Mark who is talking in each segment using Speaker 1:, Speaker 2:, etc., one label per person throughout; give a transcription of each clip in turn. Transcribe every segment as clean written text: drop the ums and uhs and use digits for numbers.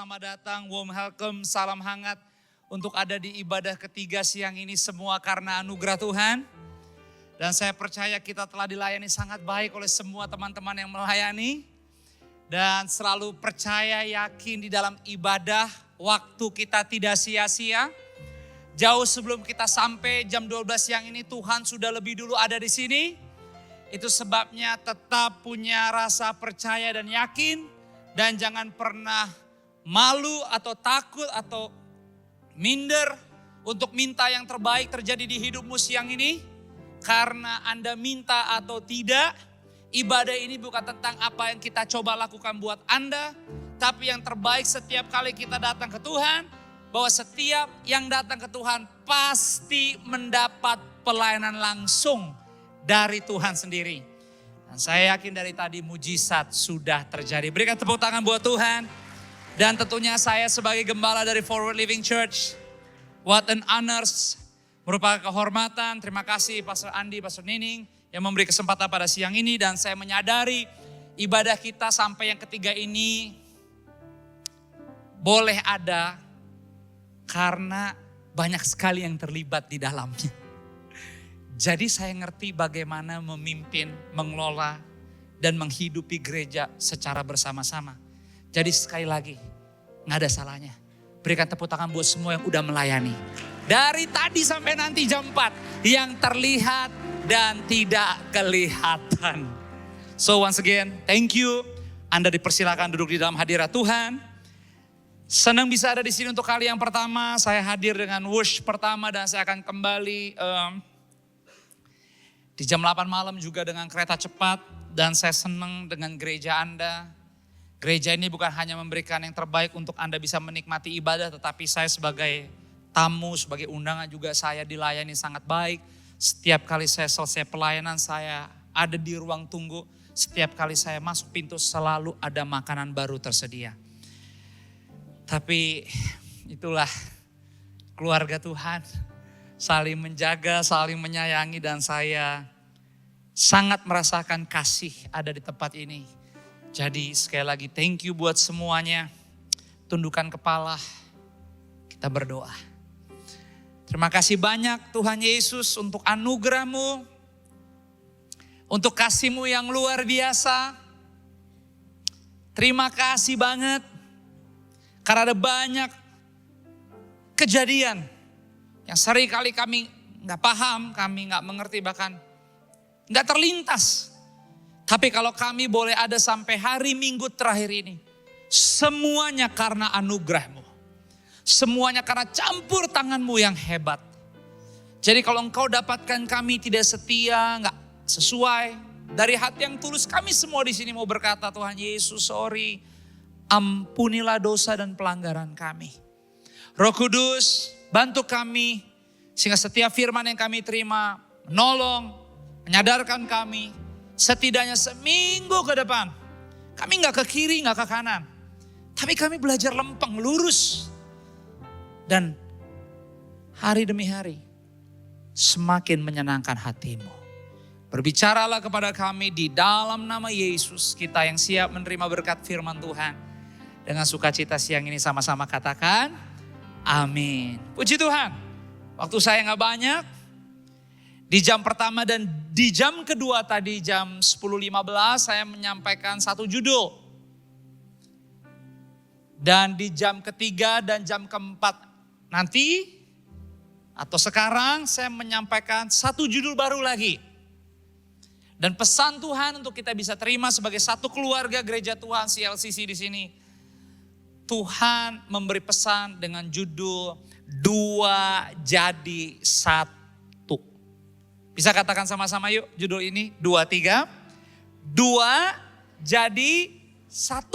Speaker 1: selamat datang, warm welcome, salam hangat untuk ada di ibadah ketiga siang ini semua karena anugerah Tuhan. Dan saya percaya kita telah dilayani sangat baik oleh semua teman-teman yang melayani. Dan selalu percaya, yakin di dalam ibadah, waktu kita tidak sia-sia. Jauh sebelum kita sampai jam 12 siang ini Tuhan sudah lebih dulu ada di sini. Itu sebabnya tetap punya rasa percaya dan yakin. Dan jangan pernah malu atau takut atau minder untuk minta yang terbaik terjadi di hidupmu siang ini. Karena Anda minta atau tidak, ibadah ini bukan tentang apa yang kita coba lakukan buat Anda. Tapi yang terbaik setiap kali kita datang ke Tuhan, bahwa setiap yang datang ke Tuhan pasti mendapat pelayanan langsung dari Tuhan sendiri. Dan saya yakin dari tadi mujizat sudah terjadi. Berikan tepuk tangan buat Tuhan. Dan tentunya saya sebagai gembala dari Forward Living Church, what an honor, merupakan kehormatan. Terima kasih Pastor Andi, Pastor Nining yang memberi kesempatan pada siang ini. Dan saya menyadari ibadah kita sampai yang ketiga ini boleh ada karena banyak sekali yang terlibat di dalamnya. Jadi saya ngerti bagaimana memimpin, mengelola, dan menghidupi gereja secara bersama-sama. Jadi sekali lagi, gak ada salahnya. Berikan tepuk tangan buat semua yang udah melayani. Dari tadi sampai nanti jam 4, yang terlihat dan tidak kelihatan. So once again, thank you. Anda dipersilakan duduk di dalam hadirat Tuhan. Senang bisa ada di sini untuk kali yang pertama. Saya hadir dengan worship pertama dan saya akan kembali di jam 8 malam juga dengan kereta cepat. Dan saya senang dengan gereja Anda. Gereja ini bukan hanya memberikan yang terbaik untuk Anda bisa menikmati ibadah. Tetapi saya sebagai tamu, sebagai undangan juga saya dilayani sangat baik. Setiap kali saya selesai pelayanan saya ada di ruang tunggu. Setiap kali saya masuk pintu selalu ada makanan baru tersedia. Tapi itulah keluarga Tuhan. Saling menjaga, saling menyayangi dan saya sangat merasakan kasih ada di tempat ini. Jadi sekali lagi thank you buat semuanya. Tundukkan kepala, kita berdoa. Terima kasih banyak Tuhan Yesus untuk anugerah-Mu. Untuk kasih-Mu yang luar biasa. Terima kasih banget. Karena ada banyak kejadian yang sering kali kami gak paham, kami gak mengerti, bahkan gak terlintas. Tapi kalau kami boleh ada sampai hari Minggu terakhir ini, semuanya karena anugerah-Mu. Semuanya karena campur tangan-Mu yang hebat. Jadi kalau Engkau dapatkan kami tidak setia, gak sesuai, dari hati yang tulus kami semua di sini mau berkata, Tuhan Yesus sorry, ampunilah dosa dan pelanggaran kami. Roh Kudus, bantu kami sehingga setiap firman yang kami terima menolong, menyadarkan kami. Setidaknya seminggu ke depan kami gak ke kiri, gak ke kanan. Tapi kami belajar lempeng, lurus. Dan hari demi hari semakin menyenangkan hati-Mu. Berbicaralah kepada kami di dalam nama Yesus. Kita yang siap menerima berkat firman Tuhan. Dengan sukacita siang ini sama-sama katakan amin. Puji Tuhan. Waktu saya gak banyak. Di jam pertama dan di jam kedua tadi jam 10.15 saya menyampaikan satu judul. Dan di jam ketiga dan jam keempat nanti atau sekarang saya menyampaikan satu judul baru lagi. Dan pesan Tuhan untuk kita bisa terima sebagai satu keluarga gereja Tuhan CLCC di sini. Tuhan memberi pesan dengan judul 2 jadi 1. Bisa katakan sama-sama yuk judul ini 2, 3. 2 jadi 1.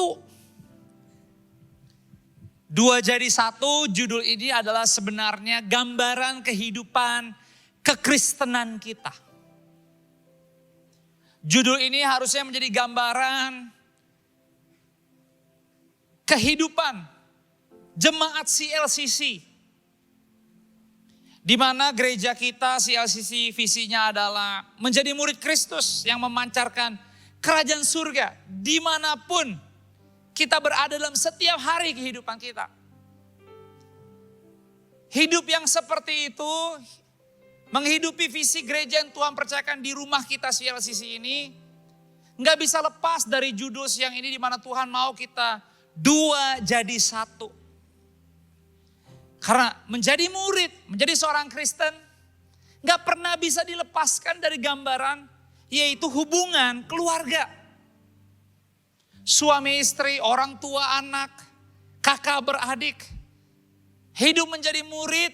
Speaker 1: 2 jadi 1 judul ini adalah sebenarnya gambaran kehidupan kekristenan kita. Judul ini harusnya menjadi gambaran kehidupan jemaat CLCC. Di mana gereja kita CLCC visinya adalah menjadi murid Kristus yang memancarkan kerajaan surga dimanapun kita berada dalam setiap hari kehidupan kita. Hidup yang seperti itu, menghidupi visi gereja yang Tuhan percayakan di rumah kita CLCC ini, nggak bisa lepas dari judul siang ini di mana Tuhan mau kita dua jadi satu. Karena menjadi murid, menjadi seorang Kristen, nggak pernah bisa dilepaskan dari gambaran, yaitu hubungan keluarga. Suami istri, orang tua anak, kakak beradik. Hidup menjadi murid,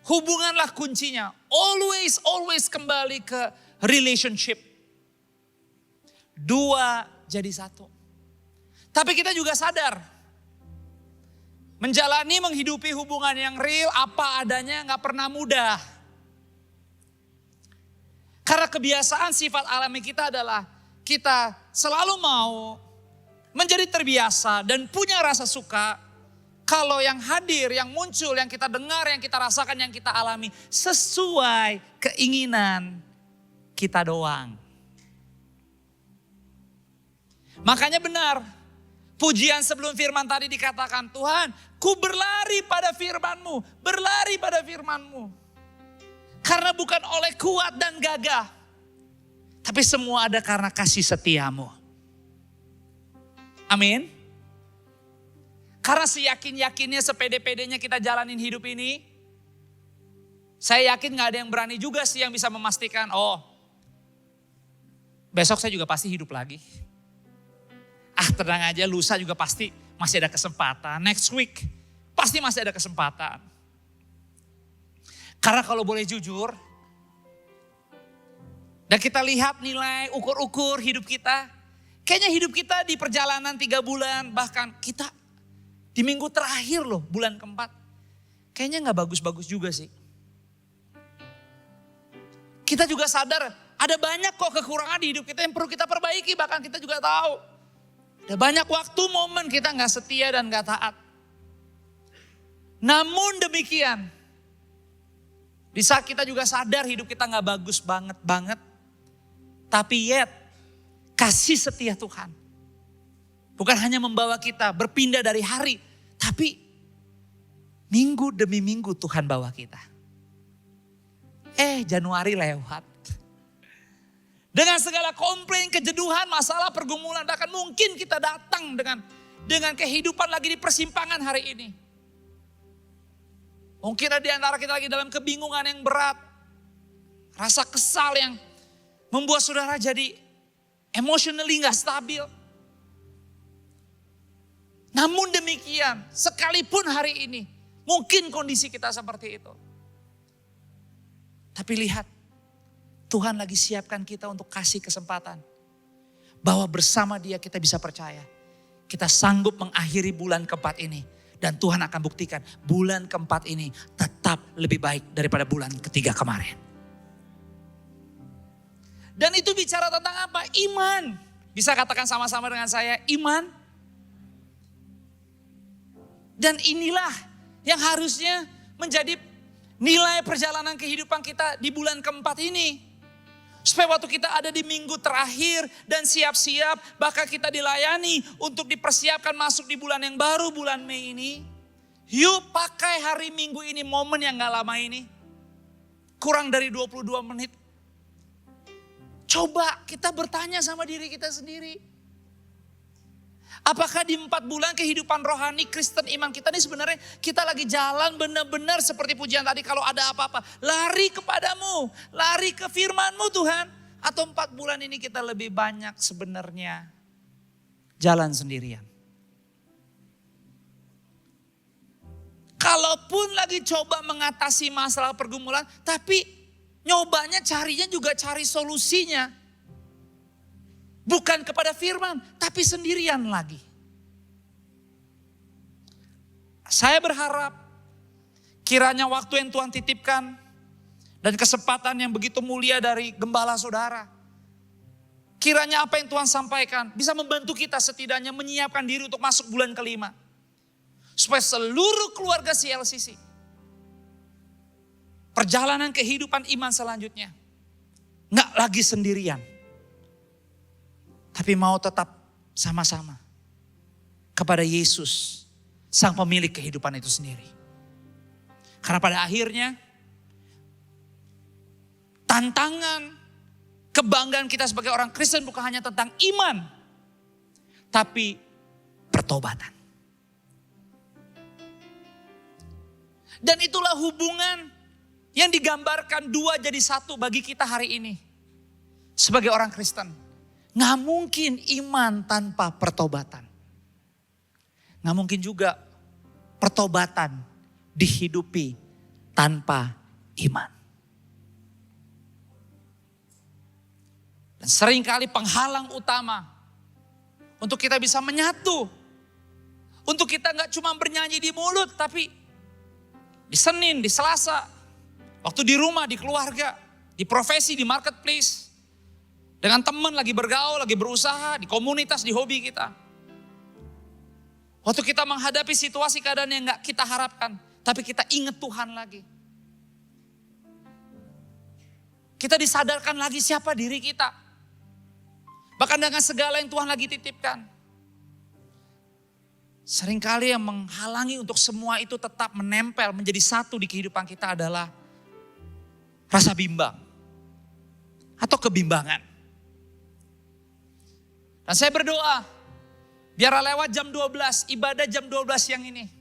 Speaker 1: hubunganlah kuncinya. Always kembali ke relationship. Dua jadi satu. Tapi kita juga sadar, menjalani menghidupi hubungan yang real apa adanya gak pernah mudah. Karena kebiasaan sifat alami kita adalah kita selalu mau menjadi terbiasa dan punya rasa suka kalau yang hadir, yang muncul, yang kita dengar, yang kita rasakan, yang kita alami sesuai keinginan kita doang. Makanya benar, pujian sebelum firman tadi dikatakan, Tuhan, ku berlari pada firman-Mu, berlari pada firman-Mu. Karena bukan oleh kuat dan gagah, tapi semua ada karena kasih setia-Mu. Amin. Karena seyakin-yakinnya, sepede-pedenya kita jalanin hidup ini, saya yakin gak ada yang berani juga sih yang bisa memastikan, oh besok saya juga pasti hidup lagi. Tenang aja, lusa juga pasti masih ada kesempatan. Next week pasti masih ada kesempatan. Karena kalau boleh jujur, dan kita lihat nilai ukur-ukur hidup kita, kayaknya hidup kita di perjalanan 3 bulan, bahkan kita di minggu terakhir loh, bulan keempat, kayaknya gak bagus-bagus juga sih. Kita juga sadar ada banyak kok kekurangan di hidup kita yang perlu kita perbaiki, bahkan kita juga tahu. Ada banyak waktu momen kita gak setia dan gak taat. Namun demikian, di saat kita juga sadar hidup kita gak bagus banget, tapi yet kasih setia Tuhan bukan hanya membawa kita berpindah dari hari, tapi minggu demi minggu Tuhan bawa kita. Januari lewat. Dengan segala komplain, kejenuhan, masalah, pergumulan, bahkan mungkin kita datang dengan kehidupan lagi di persimpangan hari ini. Mungkin ada di antara kita lagi dalam kebingungan yang berat. Rasa kesal yang membuat saudara jadi emotionally gak stabil. Namun demikian, sekalipun hari ini mungkin kondisi kita seperti itu. Tapi lihat, Tuhan lagi siapkan kita untuk kasih kesempatan. Bahwa bersama Dia kita bisa percaya. Kita sanggup mengakhiri bulan keempat ini. Dan Tuhan akan buktikan bulan keempat ini tetap lebih baik daripada bulan ketiga kemarin. Dan itu bicara tentang apa? Iman. Bisa katakan sama-sama dengan saya, iman. Dan inilah yang harusnya menjadi nilai perjalanan kehidupan kita di bulan keempat ini. Supaya waktu kita ada di minggu terakhir dan siap-siap, bahkan kita dilayani untuk dipersiapkan masuk di bulan yang baru, bulan Mei ini. Yuk pakai hari Minggu ini, momen yang gak lama ini. Kurang dari 22 menit. Coba kita bertanya sama diri kita sendiri. Apakah di 4 bulan kehidupan rohani Kristen iman kita ini sebenarnya kita lagi jalan benar-benar seperti pujian tadi, kalau ada apa-apa lari kepadamu, lari ke firman-Mu Tuhan. Atau 4 bulan ini kita lebih banyak sebenarnya jalan sendirian. Kalaupun lagi coba mengatasi masalah pergumulan, tapi nyobanya carinya juga cari solusinya. Bukan kepada firman, tapi sendirian lagi. Saya berharap kiranya waktu yang Tuhan titipkan dan kesempatan yang begitu mulia dari gembala saudara, kiranya apa yang Tuhan sampaikan bisa membantu kita setidaknya menyiapkan diri untuk masuk bulan kelima. Supaya seluruh keluarga CLCC, perjalanan kehidupan iman selanjutnya gak lagi sendirian. Tapi mau tetap sama-sama. kepada Yesus, sang pemilik kehidupan itu sendiri. Karena pada akhirnya tantangan, kebanggaan kita sebagai orang Kristen bukan hanya tentang iman, tapi pertobatan. Dan itulah hubungan yang digambarkan 2 jadi 1 bagi kita hari ini. Sebagai orang Kristen, gak mungkin iman tanpa pertobatan. Gak mungkin juga pertobatan dihidupi tanpa iman. Dan seringkali penghalang utama untuk kita bisa menyatu. Untuk kita gak cuma bernyanyi di mulut, tapi di Senin, di Selasa, waktu di rumah, di keluarga, di profesi, di marketplace, dengan teman lagi bergaul, lagi berusaha, di komunitas, di hobi kita. Waktu kita menghadapi situasi keadaan yang gak kita harapkan, tapi kita ingat Tuhan lagi. Kita disadarkan lagi siapa diri kita. Bahkan dengan segala yang Tuhan lagi titipkan. Seringkali yang menghalangi untuk semua itu tetap menempel menjadi satu di kehidupan kita adalah rasa bimbang atau kebimbangan. Dan saya berdoa, biar lewat jam 12, ibadah jam 12 yang ini,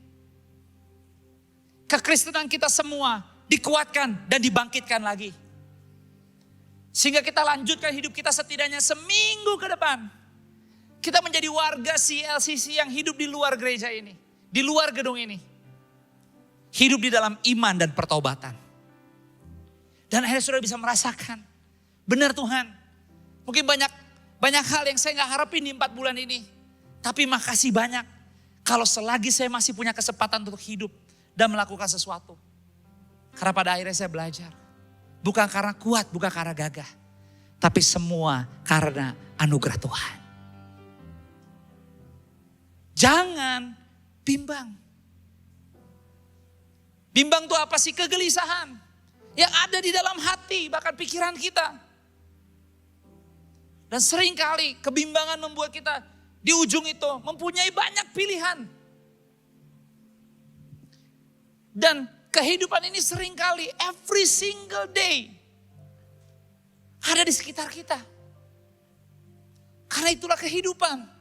Speaker 1: kekristenan kita semua dikuatkan dan dibangkitkan lagi. Sehingga kita lanjutkan hidup kita setidaknya seminggu ke depan. Kita menjadi warga CLCC yang hidup di luar gereja ini. Di luar gedung ini. Hidup di dalam iman dan pertobatan. Dan akhirnya saudara bisa merasakan. Benar Tuhan. Mungkin banyak hal yang saya gak harapin di 4 bulan ini. Tapi makasih banyak. Kalau selagi saya masih punya kesempatan untuk hidup. Dan melakukan sesuatu. Karena pada akhirnya saya belajar. Bukan karena kuat, bukan karena gagah. Tapi semua karena anugerah Tuhan. Jangan bimbang. Bimbang itu apa sih? Kegelisahan yang ada di dalam hati, bahkan pikiran kita. Dan seringkali kebimbangan membuat kita di ujung itu mempunyai banyak pilihan. Dan kehidupan ini seringkali every single day ada di sekitar kita. Karena itulah kehidupan.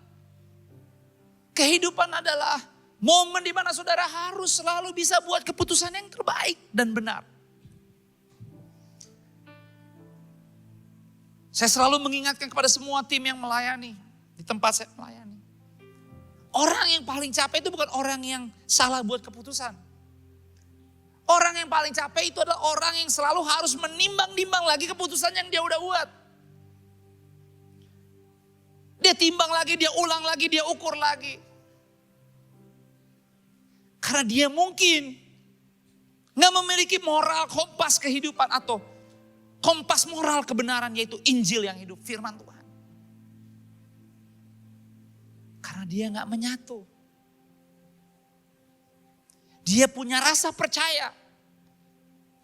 Speaker 1: Kehidupan adalah momen di mana saudara harus selalu bisa buat keputusan yang terbaik dan benar. Saya selalu mengingatkan kepada semua tim yang melayani, di tempat saya melayani. Orang yang paling capek itu bukan orang yang salah buat keputusan. Orang yang paling capek itu adalah orang yang selalu harus menimbang-nimbang lagi keputusan yang dia udah buat. Dia timbang lagi, dia ulang lagi, dia ukur lagi. Karena dia mungkin gak memiliki moral kompas kehidupan atau kompas moral kebenaran, yaitu Injil yang hidup, firman Tuhan. Karena dia gak menyatu. Dia punya rasa percaya.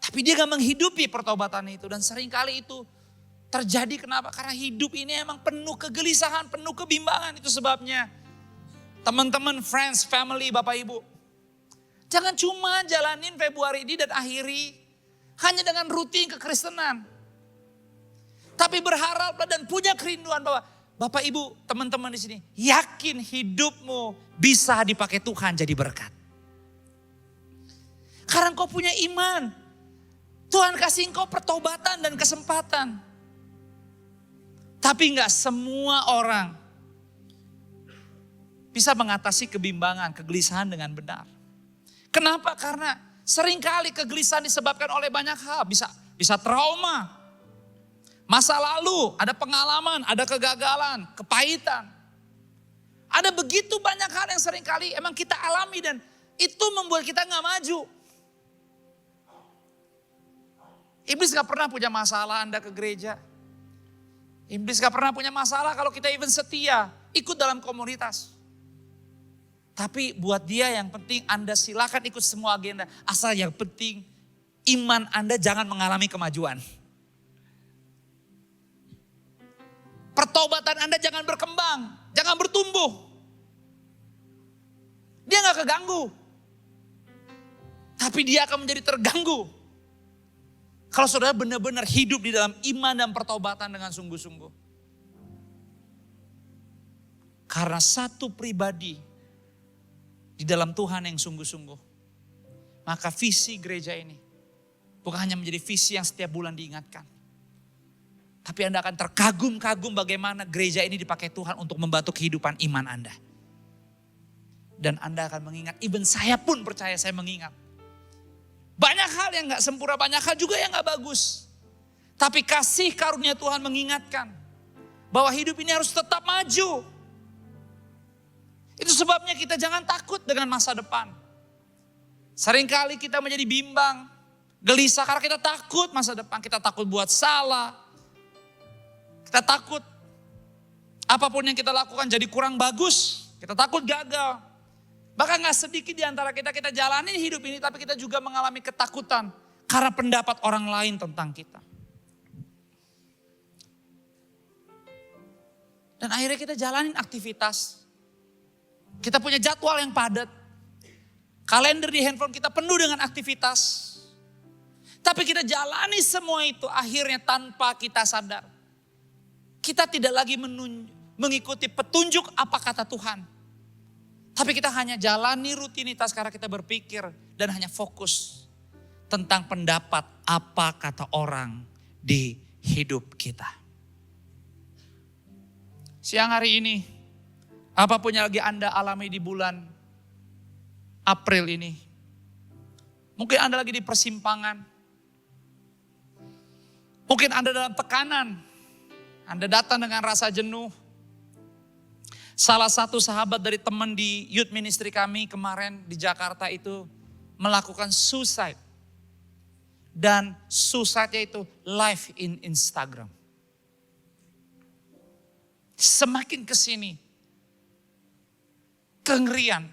Speaker 1: Tapi dia gak menghidupi pertobatan itu. Dan seringkali itu terjadi kenapa? Karena hidup ini emang penuh kegelisahan, penuh kebimbangan. Itu sebabnya teman-teman, friends, family, Bapak Ibu. Jangan cuma jalanin Februari ini dan akhiri hanya dengan rutin kekristenan. Tapi berharap dan punya kerinduan bahwa Bapak Ibu, teman-teman di sini, yakin hidupmu bisa dipakai Tuhan jadi berkat. Karena engkau punya iman. Tuhan kasih engkau pertobatan dan kesempatan. Tapi enggak semua orang bisa mengatasi kebimbangan, kegelisahan dengan benar. Kenapa? Karena seringkali kegelisahan disebabkan oleh banyak hal. Bisa trauma, masa lalu, ada pengalaman, ada kegagalan, kepahitan. Ada begitu banyak hal yang seringkali emang kita alami dan itu membuat kita gak maju. Iblis gak pernah punya masalah Anda ke gereja. Iblis gak pernah punya masalah kalau kita even setia, ikut dalam komunitas. Tapi buat dia yang penting Anda silakan ikut semua agenda. Asal yang penting iman Anda jangan mengalami kemajuan. Pertobatan Anda jangan berkembang, jangan bertumbuh. dia gak keganggu. Tapi dia akan menjadi terganggu kalau saudara benar-benar hidup di dalam iman dan pertobatan dengan sungguh-sungguh. Karena satu pribadi di dalam Tuhan yang sungguh-sungguh, maka visi gereja ini bukan hanya menjadi visi yang setiap bulan diingatkan. Tapi Anda akan terkagum-kagum bagaimana gereja ini dipakai Tuhan untuk membantu kehidupan iman Anda. Dan Anda akan mengingat, even saya pun percaya saya mengingat. Banyak hal yang gak sempurna, banyak hal juga yang gak bagus. Tapi kasih karunia Tuhan mengingatkan bahwa hidup ini harus tetap maju. Itu sebabnya kita jangan takut dengan masa depan. Seringkali kita menjadi bimbang, gelisah karena kita takut masa depan. Kita takut buat salah. Kita takut apapun yang kita lakukan jadi kurang bagus. Kita takut gagal. Bahkan gak sedikit di antara kita jalani hidup ini, tapi kita juga mengalami ketakutan karena pendapat orang lain tentang kita. Dan akhirnya kita jalanin aktivitas. Kita punya jadwal yang padat. Kalender di handphone kita penuh dengan aktivitas. Tapi kita jalani semua itu akhirnya tanpa kita sadar. Kita tidak lagi mengikuti petunjuk apa kata Tuhan. Tapi kita hanya jalani rutinitas karena kita berpikir dan hanya fokus tentang pendapat apa kata orang di hidup kita. Siang hari ini, apapun yang lagi Anda alami di bulan April ini. Mungkin Anda lagi di persimpangan. Mungkin Anda dalam tekanan. Anda datang dengan rasa jenuh. Salah satu sahabat dari teman di youth ministry kami kemarin di Jakarta itu melakukan suicide. Dan suicide-nya itu live in Instagram. Semakin kesini, kengerian,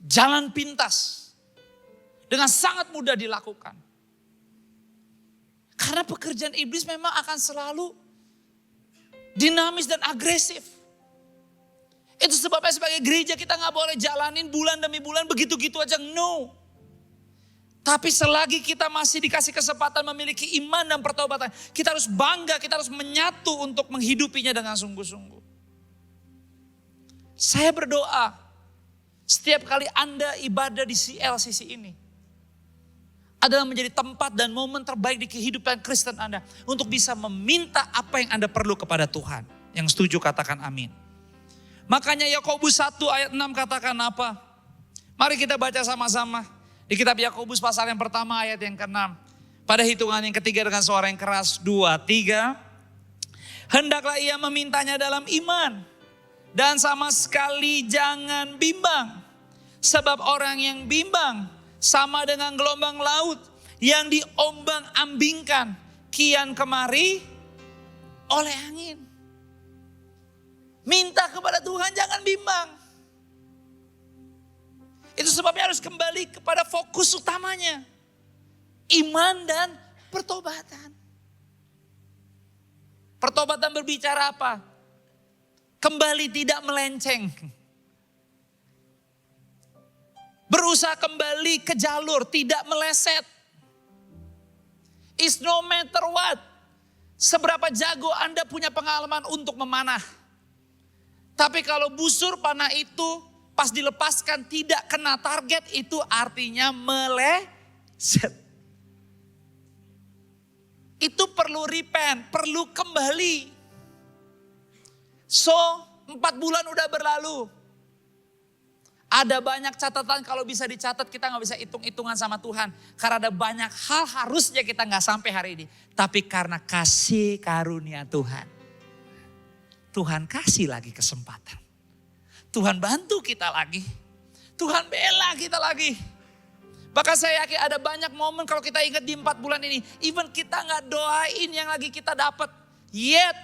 Speaker 1: jalan pintas dengan sangat mudah dilakukan. Karena pekerjaan iblis memang akan selalu dinamis dan agresif. Itu sebabnya sebagai gereja kita gak boleh jalanin bulan demi bulan begitu-gitu aja. No. Tapi selagi kita masih dikasih kesempatan memiliki iman dan pertobatan, kita harus bangga, kita harus menyatu untuk menghidupinya dengan sungguh-sungguh. Saya berdoa setiap kali Anda ibadah di CLCC ini adalah menjadi tempat dan momen terbaik di kehidupan Kristen Anda untuk bisa meminta apa yang Anda perlu kepada Tuhan. Yang setuju katakan amin. Makanya Yakobus 1 ayat 6 katakan apa? Mari kita baca sama-sama. Di kitab Yakobus pasal yang pertama ayat yang ke-6. Pada hitungan yang ketiga dengan suara yang keras. 2, 3. Hendaklah ia memintanya dalam iman. Dan sama sekali jangan bimbang. Sebab orang yang bimbang sama dengan gelombang laut yang diombang-ambingkan kian kemari oleh angin. Minta kepada Tuhan, jangan bimbang. Itu sebabnya harus kembali kepada fokus utamanya. Iman dan pertobatan. Pertobatan berbicara apa? Kembali tidak melenceng. Berusaha kembali ke jalur, tidak meleset. Is no matter what. Seberapa jago Anda punya pengalaman untuk memanah. Tapi kalau busur panah itu pas dilepaskan tidak kena target, itu artinya meleset. Itu perlu repent, perlu kembali. So 4 bulan udah berlalu. Ada banyak catatan, kalau bisa dicatat kita gak bisa hitung-hitungan sama Tuhan. Karena ada banyak hal harusnya kita gak sampai hari ini. Tapi karena kasih karunia Tuhan. Tuhan kasih lagi kesempatan. Tuhan bantu kita lagi. Tuhan bela kita lagi. Bahkan saya yakin ada banyak momen kalau kita ingat di 4 bulan ini. Even kita gak doain yang lagi kita dapat.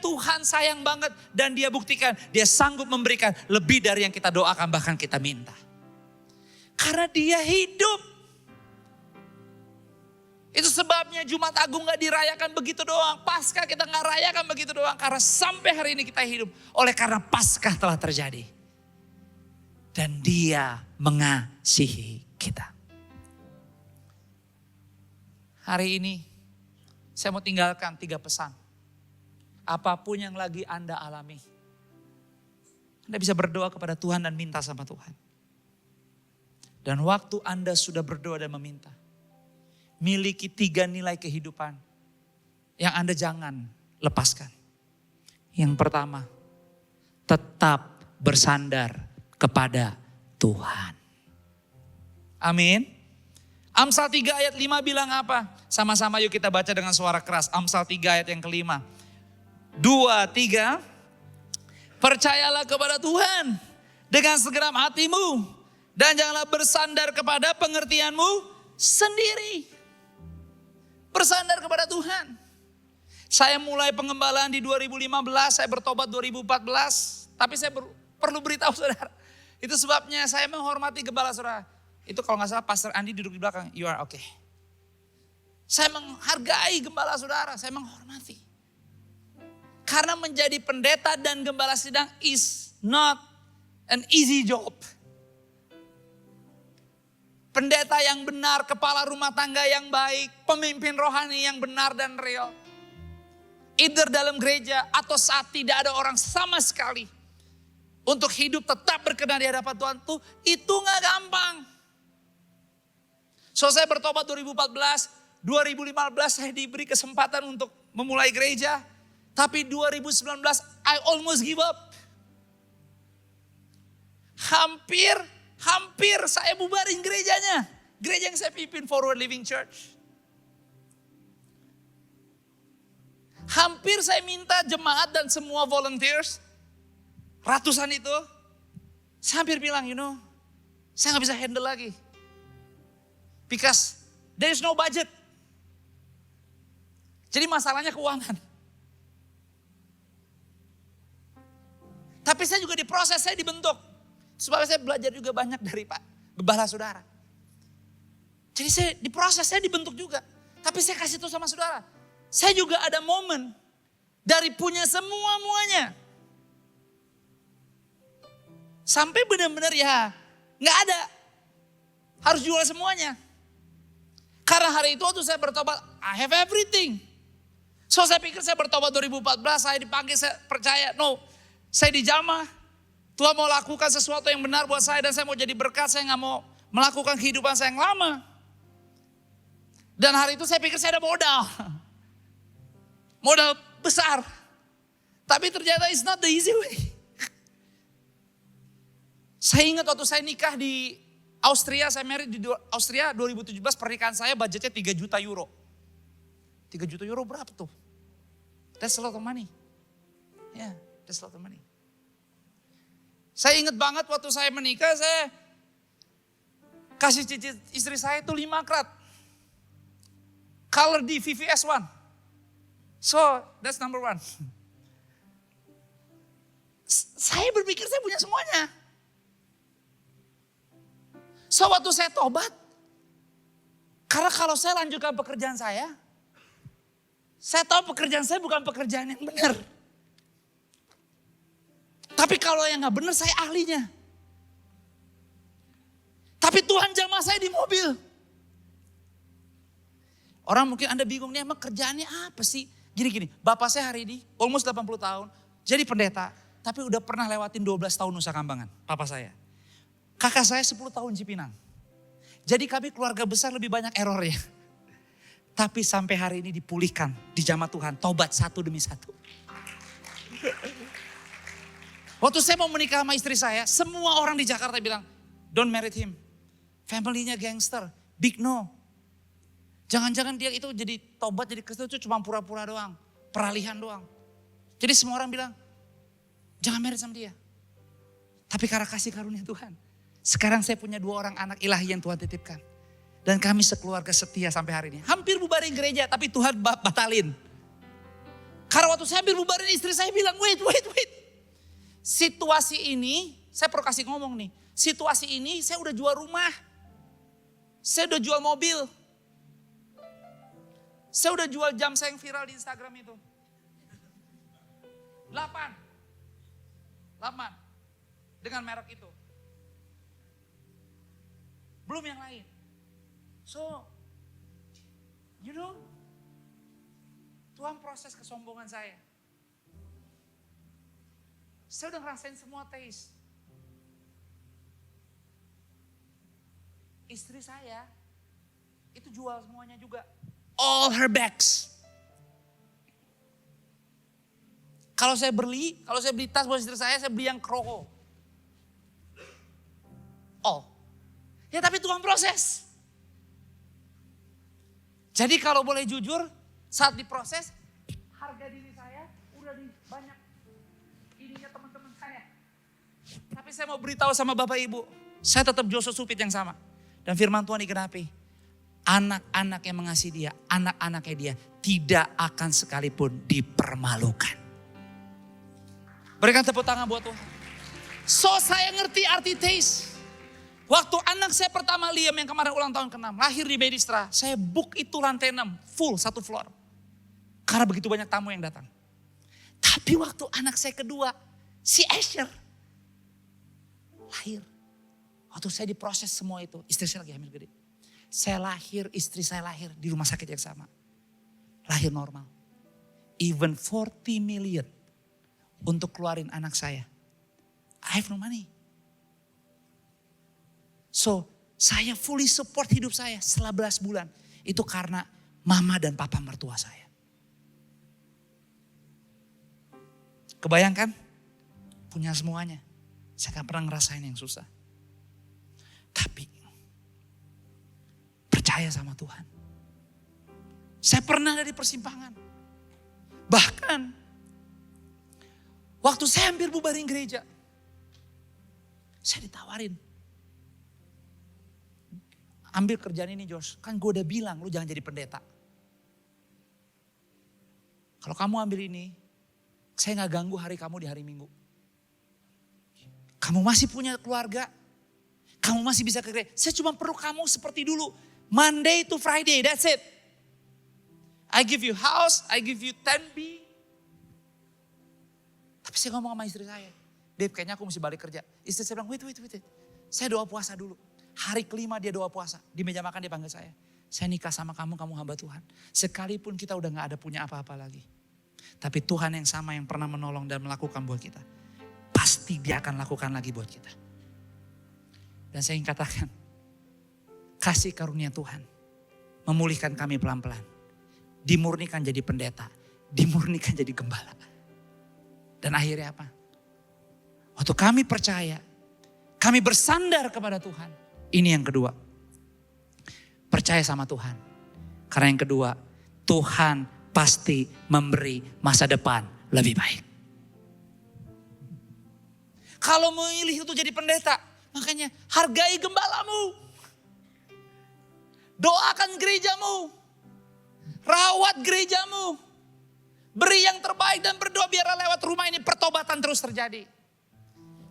Speaker 1: Tuhan sayang banget. Dan dia buktikan dia sanggup memberikan lebih dari yang kita doakan bahkan kita minta. Karena dia hidup. Itu sebabnya Jumat Agung gak dirayakan begitu doang. Paskah kita gak rayakan begitu doang. Karena sampai hari ini kita hidup. Oleh karena Paskah telah terjadi. dan Dia mengasihi kita. Hari ini saya mau tinggalkan 3 pesan. Apapun yang lagi Anda alami, Anda bisa berdoa kepada Tuhan dan minta sama Tuhan. Dan waktu Anda sudah berdoa dan meminta, miliki 3 nilai kehidupan yang Anda jangan lepaskan. Yang pertama, tetap bersandar kepada Tuhan. Amin. Amsal 3 ayat 5 bilang apa? Sama-sama yuk kita baca dengan suara keras. Amsal 3 ayat yang kelima. 2, 3. Percayalah kepada Tuhan dengan segenap hatimu. Dan janganlah bersandar kepada pengertianmu sendiri. Bersandar kepada Tuhan. Saya mulai pengembalaan di 2015, saya bertobat 2014. Tapi saya perlu beritahu saudara. Itu sebabnya saya menghormati gembala saudara. Itu kalau gak salah Pastor Andi duduk di belakang, you are okay. Saya menghargai gembala saudara, saya menghormati. Karena menjadi pendeta dan gembala sidang is not an easy job. Pendeta yang benar, kepala rumah tangga yang baik, pemimpin rohani yang benar dan real. Either dalam gereja atau saat tidak ada orang sama sekali. Untuk hidup tetap berkenan di hadapan Tuhan itu gak gampang. So saya bertobat 2014, 2015 saya diberi kesempatan untuk memulai gereja. Tapi 2019 I almost give up. Hampir saya bubarin gerejanya. Gereja yang saya pimpin, Forward Living Church. Hampir saya minta jemaat dan semua volunteers, ratusan itu, saya hampir bilang, saya gak bisa handle lagi. Because there is no budget. Jadi masalahnya keuangan. Tapi saya juga diproses, saya dibentuk. Sebab saya belajar juga banyak dari Pak Gembala saudara. Jadi saya diproses, saya dibentuk juga. Tapi saya kasih tahu sama saudara. Saya juga ada momen dari punya semua-muanya. Sampai benar-benar ya gak ada. Harus jual semuanya. Karena hari itu waktu saya bertobat, I have everything. So saya pikir saya bertobat 2014, saya dipanggil, saya percaya. No, saya dijamah. Tuhan mau lakukan sesuatu yang benar buat saya dan saya mau jadi berkat. Saya gak mau melakukan kehidupan saya yang lama. Dan hari itu saya pikir saya ada modal. Modal besar. Tapi ternyata it's not the easy way. Saya ingat waktu saya nikah di Austria, saya married di Austria 2017, pernikahan saya budgetnya 3 juta euro. 3 juta euro berapa tuh? That's a lot of money. Yeah, that's a lot of money. Saya ingat banget waktu saya menikah, saya kasih cicit istri saya itu 5 krat. Color D VVS1. So, that's number 1. Saya berpikir saya punya semuanya. So waktu saya tobat, karena kalau saya lanjutkan pekerjaan saya tahu pekerjaan saya bukan pekerjaan yang benar. Tapi kalau yang gak benar saya ahlinya. Tapi Tuhan jamah saya di mobil. Orang mungkin Anda bingung nih emang kerjaannya apa sih? Gini, bapak saya hari ini almost 80 tahun, jadi pendeta, tapi udah pernah lewatin 12 tahun Nusa Kambangan, papa saya. Kakak saya 10 tahun Cipinang. Jadi kami keluarga besar lebih banyak errornya. Tapi sampai hari ini dipulihkan, dijamah Tuhan, tobat satu demi satu. Waktu saya mau menikah sama istri saya, semua orang di Jakarta bilang, don't marry him. Family-nya gangster, big no. Jangan-jangan dia itu jadi tobat, jadi Kristen itu cuma pura-pura doang, peralihan doang. Jadi semua orang bilang, jangan marry sama dia. Tapi karena kasih karunia Tuhan, sekarang saya punya 2 orang anak ilahi yang Tuhan titipkan. Dan kami sekeluarga setia sampai hari ini. Hampir bubarin gereja, tapi Tuhan batalin. Karena waktu saya hampir bubarin, istri saya bilang, wait. Situasi ini, saya perlu kasih ngomong nih. Situasi ini saya udah jual rumah. Saya udah jual mobil. Saya udah jual jam saya yang viral di Instagram itu. 8. Dengan merek itu. belum yang lain. So, you know, Tuhan proses kesombongan saya. Saya udah ngerasain semua taste. Istri saya itu jual semuanya juga. All her bags. Kalau saya beli tas buat istri saya beli yang kroko. All. Ya tapi Tuhan proses. Jadi kalau boleh jujur, saat diproses, harga diri saya udah di banyak ininya teman-teman saya. Tapi saya mau beritahu sama Bapak Ibu, saya tetap Joshua Supit yang sama. Dan firman Tuhan digenapi. Anak-anak yang mengasihi dia, anak-anaknya dia tidak akan sekalipun dipermalukan. Berikan tepuk tangan buat Tuhan. So saya ngerti arti taste. Waktu anak saya pertama Liam yang kemarin ulang tahun ke-6, lahir di Medistra, saya book itu lantai 6, full 1 floor. Karena begitu banyak tamu yang datang. Tapi waktu anak saya kedua, si Asher, lahir. Waktu saya diproses semua itu, istri saya lagi hamil gede. Saya lahir, istri saya lahir di rumah sakit yang sama. Lahir normal. Even 40 million untuk keluarin anak saya. I have no money. So, saya fully support hidup saya setelah 11 bulan. Itu karena mama dan papa mertua saya. Kebayangkan? Punya semuanya. Saya gak pernah ngerasain yang susah. Tapi, percaya sama Tuhan. Saya pernah ada di persimpangan. Bahkan, waktu saya hampir bubarin gereja, saya ditawarin. Ambil kerjaan ini Josh, kan gue udah bilang lu jangan jadi pendeta. Kalau kamu ambil ini, saya gak ganggu hari kamu di hari Minggu. Kamu masih punya keluarga, kamu masih bisa ke gereja. Saya cuma perlu kamu seperti dulu. Monday to Friday, that's it. I give you house, I give you 10B. Tapi saya ngomong sama istri saya, Babe kayaknya aku mesti balik kerja. Istri saya bilang, wait. Saya doa puasa dulu. Hari kelima dia doa puasa. Di meja makan dia panggil saya. Saya nikah sama kamu, kamu hamba Tuhan. Sekalipun kita udah gak ada punya apa-apa lagi. Tapi Tuhan yang sama yang pernah menolong dan melakukan buat kita. Pasti dia akan lakukan lagi buat kita. Dan saya ingin katakan, kasih karunia Tuhan memulihkan kami pelan-pelan. Dimurnikan jadi pendeta. Dimurnikan jadi gembala. Dan akhirnya apa? Waktu kami percaya, kami bersandar kepada Tuhan. Ini yang kedua. Percaya sama Tuhan. Karena yang kedua, Tuhan pasti memberi masa depan lebih baik. Kalau memilih itu jadi pendeta, makanya hargai gembalamu. Doakan gerejamu. Rawat gerejamu. Beri yang terbaik dan berdoa biarlah lewat rumah ini pertobatan terus terjadi.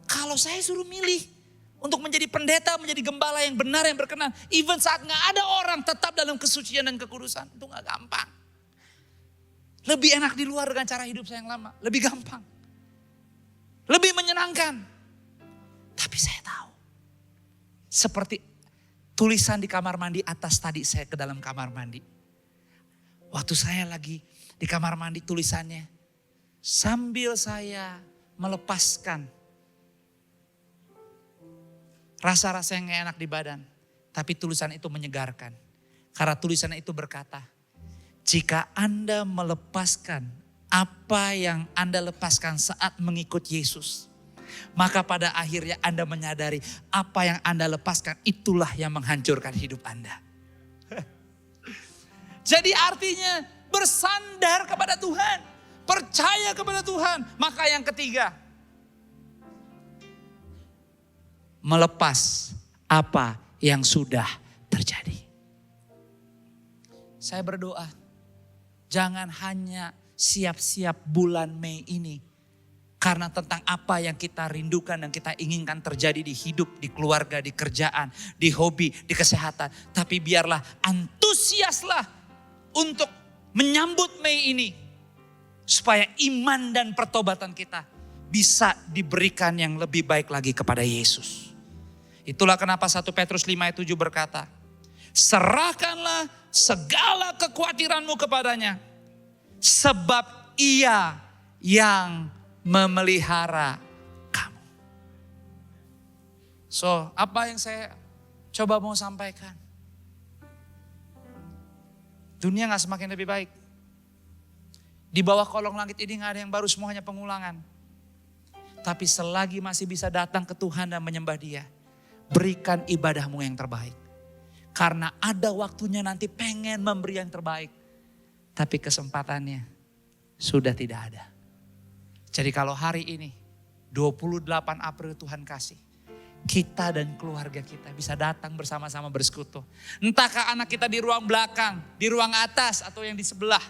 Speaker 1: Kalau saya suruh milih untuk menjadi pendeta, menjadi gembala yang benar, yang berkenan. Even saat gak ada orang tetap dalam kesucian dan kekudusan. Itu gak gampang. Lebih enak di luar dengan cara hidup saya yang lama. Lebih gampang. Lebih menyenangkan. Tapi saya tahu. Seperti tulisan di kamar mandi atas tadi saya ke dalam kamar mandi. Waktu saya lagi di kamar mandi tulisannya. Sambil saya melepaskan rasa-rasa yang gak enak di badan. Tapi tulisan itu menyegarkan. Karena tulisan itu berkata, jika Anda melepaskan apa yang Anda lepaskan saat mengikut Yesus, maka pada akhirnya Anda menyadari apa yang Anda lepaskan itulah yang menghancurkan hidup Anda. Jadi artinya bersandar kepada Tuhan, percaya kepada Tuhan. Maka yang ketiga, melepas apa yang sudah terjadi. Saya berdoa, jangan hanya siap-siap bulan Mei ini karena tentang apa yang kita rindukan dan kita inginkan terjadi di hidup, di keluarga, di kerjaan, di hobi, di kesehatan. Tapi biarlah antusiaslah untuk menyambut Mei ini supaya iman dan pertobatan kita bisa diberikan yang lebih baik lagi kepada Yesus. Itulah kenapa 1 Petrus 5 ayat 7 berkata, serahkanlah segala kekhawatiranmu kepadanya, sebab Ia yang memelihara kamu. So, apa yang saya coba mau sampaikan? Dunia gak semakin lebih baik. Di bawah kolong langit ini gak ada yang baru, semuanya pengulangan. Tapi selagi masih bisa datang ke Tuhan dan menyembah Dia, berikan ibadahmu yang terbaik. Karena ada waktunya nanti pengen memberi yang terbaik. Tapi kesempatannya sudah tidak ada. Jadi kalau hari ini 28 April Tuhan kasih, kita dan keluarga kita bisa datang bersama-sama bersekutu. Entahkah anak kita di ruang belakang, di ruang atas atau yang di sebelah.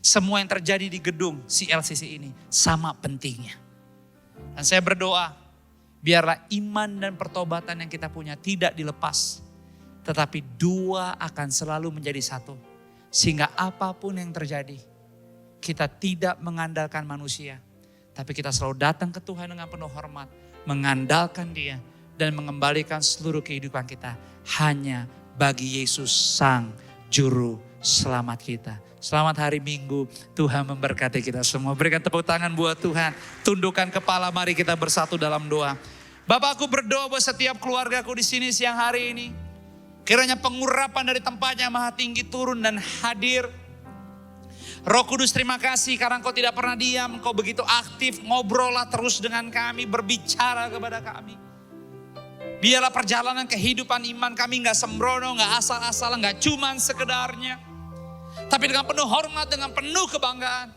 Speaker 1: Semua yang terjadi di gedung CLCC ini sama pentingnya. Dan saya berdoa, biarlah iman dan pertobatan yang kita punya tidak dilepas. Tetapi dua akan selalu menjadi satu. Sehingga apapun yang terjadi, kita tidak mengandalkan manusia. Tapi kita selalu datang ke Tuhan dengan penuh hormat. Mengandalkan Dia dan mengembalikan seluruh kehidupan kita hanya bagi Yesus Sang Juru Selamat kita. Selamat hari Minggu, Tuhan memberkati kita semua. Berikan tepuk tangan buat Tuhan. Tundukkan kepala, mari kita bersatu dalam doa. Bapak, aku berdoa buat setiap keluargaku di sini siang hari ini. Kiranya pengurapan dari tempatnya Maha Tinggi turun dan hadir. Roh Kudus, terima kasih karena Engkau tidak pernah diam. Engkau begitu aktif, ngobrollah terus dengan kami, berbicara kepada kami. Biarlah perjalanan kehidupan iman kami gak sembrono, gak asal-asalan, gak cuman sekedarnya. Tapi dengan penuh hormat, dengan penuh kebanggaan.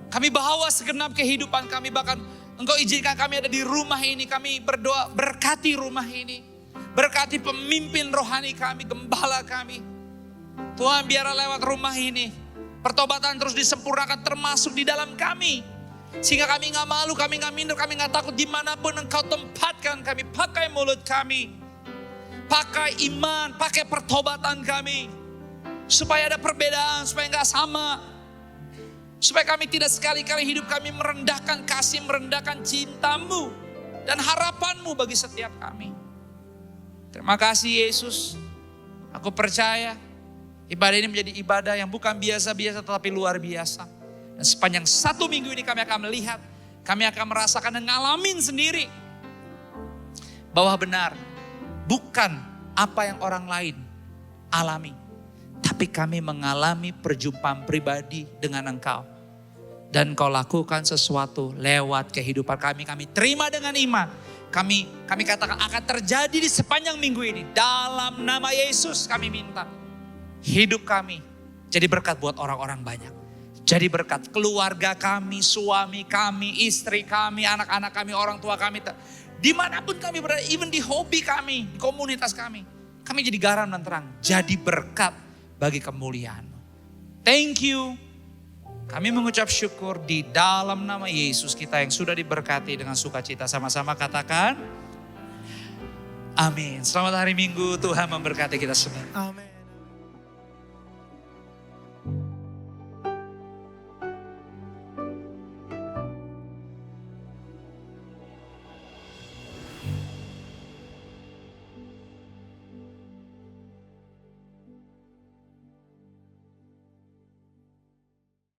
Speaker 1: Kami bawa segenap kehidupan kami, bahkan Engkau izinkan kami ada di rumah ini. Kami berdoa, berkati rumah ini. Berkati pemimpin rohani kami, gembala kami. Tuhan, biarlah lewat rumah ini pertobatan terus disempurnakan termasuk di dalam kami. Sehingga kami gak malu, kami gak minder, kami gak takut dimanapun Engkau tempatkan kami. Pakai mulut kami, pakai iman, pakai pertobatan kami. Supaya ada perbedaan, supaya gak sama. Supaya kami tidak sekali-kali hidup kami merendahkan kasih, merendahkan cinta-Mu dan harapan-Mu bagi setiap kami. Terima kasih Yesus. Aku percaya ibadah ini menjadi ibadah yang bukan biasa-biasa tetapi luar biasa. Dan sepanjang 1 minggu ini kami akan melihat, kami akan merasakan dan ngalamin sendiri. Bahwa benar, bukan apa yang orang lain alami. Tapi kami mengalami perjumpaan pribadi dengan Engkau. Dan Engkau lakukan sesuatu lewat kehidupan kami. Kami terima dengan iman. Kami katakan akan terjadi di sepanjang minggu ini. Dalam nama Yesus kami minta. Hidup kami jadi berkat buat orang-orang banyak. Jadi berkat keluarga kami, suami kami, istri kami, anak-anak kami, orang tua kami. Dimanapun kami berada, even di hobi kami, di komunitas kami. Kami jadi garam dan terang. Jadi berkat bagi kemuliaan. Thank you. Kami mengucap syukur di dalam nama Yesus kita yang sudah diberkati dengan sukacita. Sama-sama katakan amin. Selamat hari Minggu, Tuhan memberkati kita semua.
Speaker 2: Amin.